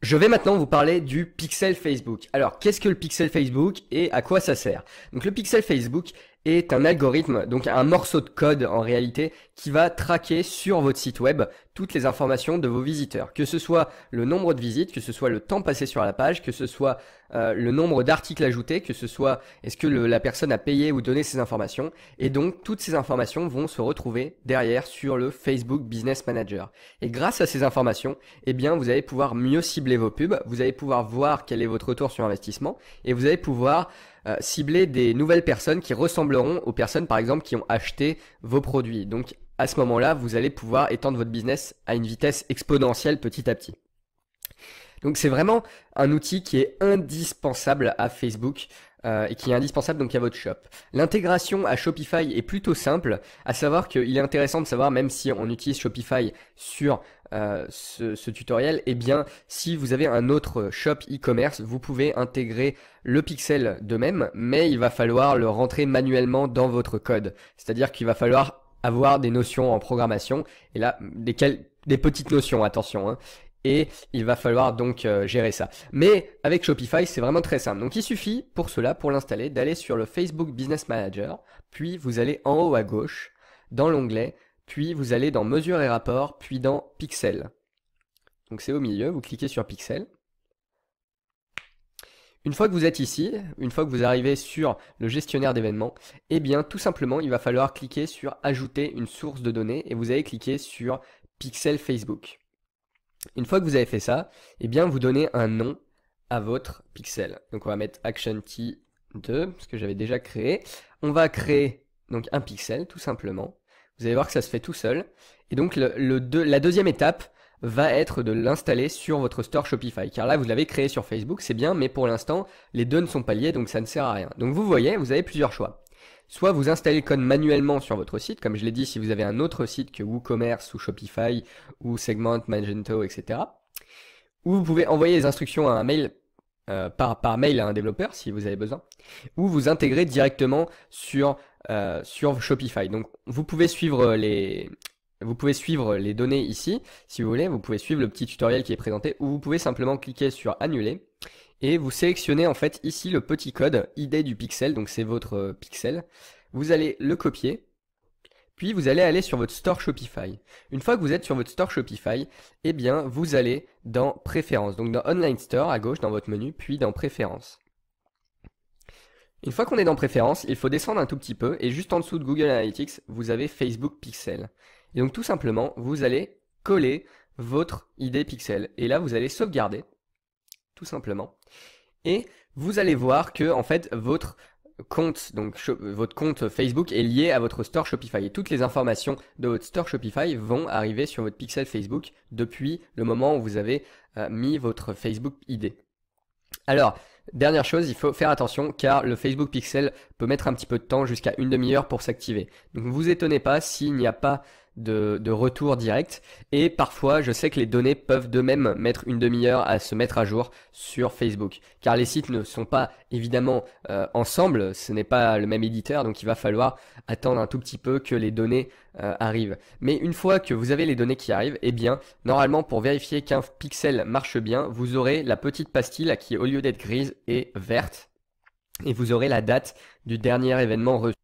Je vais maintenant vous parler du pixel Facebook. Alors, qu'est-ce que le pixel Facebook et à quoi ça sert? Donc, le pixel Facebook est un algorithme, donc un morceau de code en réalité, qui va traquer sur votre site web toutes les informations de vos visiteurs. Que ce soit le nombre de visites, que ce soit le temps passé sur la page, que ce soit le nombre d'articles ajoutés, que ce soit est-ce que la personne a payé ou donné ces informations. Et donc, toutes ces informations vont se retrouver derrière sur le Facebook Business Manager. Et grâce à ces informations, eh bien, vous allez pouvoir mieux cibler vos pubs, vous allez pouvoir voir quel est votre retour sur investissement et vous allez pouvoir cibler des nouvelles personnes qui ressembleront aux personnes par exemple qui ont acheté vos produits. Donc à ce moment-là, vous allez pouvoir étendre votre business à une vitesse exponentielle petit à petit. Donc c'est vraiment un outil qui est indispensable à Facebook et qui est indispensable donc à votre shop. L'intégration à Shopify est plutôt simple, à savoir qu'il est intéressant de savoir, même si on utilise Shopify sur ce tutoriel, eh bien si vous avez un autre shop e-commerce, vous pouvez intégrer le pixel de même, mais il va falloir le rentrer manuellement dans votre code. C'est-à-dire qu'il va falloir avoir des notions en programmation, et là, des petites notions, attention, hein. Et il va falloir donc gérer ça. Mais avec Shopify, c'est vraiment très simple. Donc il suffit pour cela, pour l'installer, d'aller sur le Facebook Business Manager, puis vous allez en haut à gauche, dans l'onglet, puis vous allez dans Mesures et rapports, puis dans Pixel. Donc c'est au milieu, vous cliquez sur Pixel. Une fois que vous êtes ici, une fois que vous arrivez sur le gestionnaire d'événements, eh bien tout simplement il va falloir cliquer sur Ajouter une source de données et vous allez cliquer sur Pixel Facebook. Une fois que vous avez fait ça, eh bien vous donnez un nom à votre pixel. Donc on va mettre Action T2, parce que j'avais déjà créé. On va créer donc un pixel tout simplement. Vous allez voir que ça se fait tout seul. Et donc la deuxième étape va être de l'installer sur votre store Shopify. Car là vous l'avez créé sur Facebook, c'est bien, mais pour l'instant les deux ne sont pas liés, donc ça ne sert à rien. Donc vous voyez, vous avez plusieurs choix. Soit vous installez le code manuellement sur votre site, comme je l'ai dit, si vous avez un autre site que WooCommerce ou Shopify ou Segment, Magento, etc. Ou vous pouvez envoyer les instructions à un mail, par mail à un développeur si vous avez besoin. Ou vous intégrez directement sur Shopify. Donc vous pouvez suivre les données ici, si vous voulez. Vous pouvez suivre le petit tutoriel qui est présenté, ou vous pouvez simplement cliquer sur Annuler. Et vous sélectionnez en fait ici le petit code ID du pixel, donc c'est votre pixel. Vous allez le copier, puis vous allez aller sur votre store Shopify. Une fois que vous êtes sur votre store Shopify, eh bien vous allez dans Préférences, donc dans Online Store à gauche dans votre menu, puis dans Préférences. Une fois qu'on est dans Préférences, il faut descendre un tout petit peu et juste en dessous de Google Analytics, vous avez Facebook Pixel. Et donc tout simplement, vous allez coller votre ID pixel et là vous allez sauvegarder. Tout simplement. Et vous allez voir que en fait votre compte, donc votre compte Facebook est lié à votre store Shopify et toutes les informations de votre store Shopify vont arriver sur votre pixel Facebook depuis le moment où vous avez mis votre Facebook ID. Alors, dernière chose, il faut faire attention car le Facebook Pixel peut mettre un petit peu de temps, jusqu'à une demi-heure pour s'activer. Donc ne vous étonnez pas s'il n'y a pas de retour direct, et parfois je sais que les données peuvent de même mettre une demi-heure à se mettre à jour sur Facebook, car les sites ne sont pas évidemment ensemble, ce n'est pas le même éditeur, donc il va falloir attendre un tout petit peu que les données arrivent. Mais une fois que vous avez les données qui arrivent, eh bien normalement pour vérifier qu'un pixel marche bien, vous aurez la petite pastille qui au lieu d'être grise est verte, et vous aurez la date du dernier événement reçu.